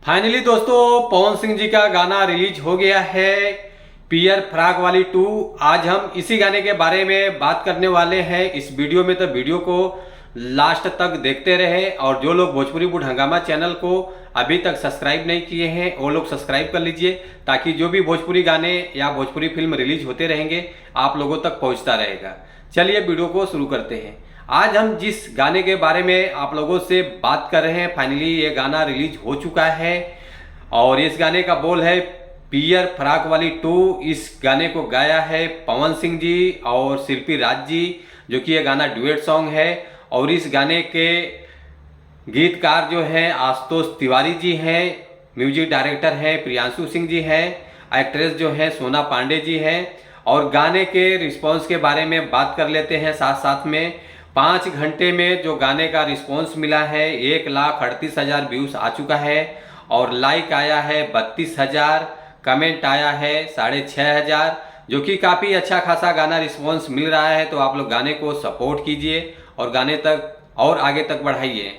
Finally दोस्तों पवन सिंह जी का गाना रिलीज हो गया है, पियर फ्राक वाली 2। आज हम इसी गाने के बारे में बात करने वाले हैं इस वीडियो में, तो वीडियो को लास्ट तक देखते रहे। और जो लोग भोजपुरी बुढ़ हंगामा चैनल को अभी तक सब्सक्राइब नहीं किए हैं वो लोग सब्सक्राइब कर लीजिए, ताकि जो भी भोजपुरी गाने या भोजपुरी फिल्म रिलीज होते रहेंगे आप लोगों तक पहुंचता रहेगा। चलिए वीडियो को शुरू करते हैं। आज हम जिस गाने के बारे में आप लोगों से बात कर रहे हैं, फाइनली ये गाना रिलीज हो चुका है और इस गाने का बोल है पियर फ्राक वाली 2। इस गाने को गाया है पवन सिंह जी और शिल्पी राज जी, जो कि ये गाना डुएट सॉन्ग है। और इस गाने के गीतकार जो हैं आशुतोष तिवारी जी हैं, म्यूजिक डायरेक्टर हैं प्रियांशु सिंह जी हैं, एक्ट्रेस जो हैं सोना पांडे जी हैं। और गाने के रिस्पॉन्स के बारे में बात कर लेते हैं साथ साथ में। 5 घंटे में जो गाने का रिस्पॉन्स मिला है 1,38,000 व्यूज आ चुका है और लाइक आया है 32,000, कमेंट आया है 6,500, जो कि काफ़ी अच्छा खासा गाना रिस्पॉन्स मिल रहा है। तो आप लोग गाने को सपोर्ट कीजिए और गाने तक और आगे तक बढ़ाइए।